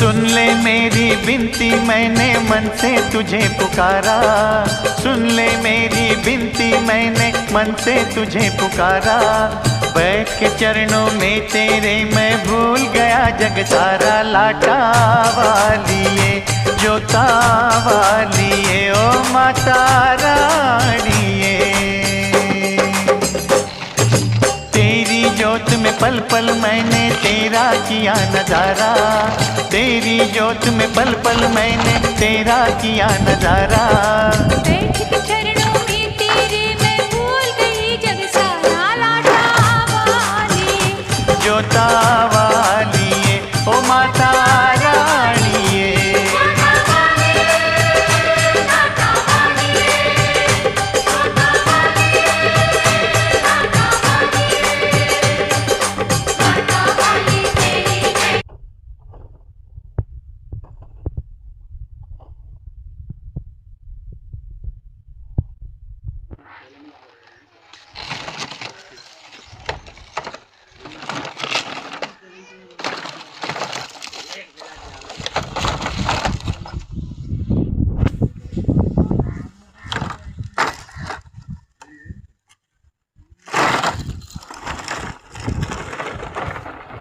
सुन ले मेरी विनती, मैंने मन से तुझे पुकारा। सुन ले मेरी विनती, मैंने मन से तुझे पुकारा। बैठ के चरणों में तेरे मैं भूल गया जग सारा। लाटा वालिए, जोता वालिए, ओ माता रानिए। तेरी जोत में पल पल मैंने तेरा किया नजारा। तेरी जोत में पल पल मैंने तेरा किया नजारा। बैठ के चरणों में तेरे मैं भूल गई जग सारा। लाटा वाली, जोता वाली।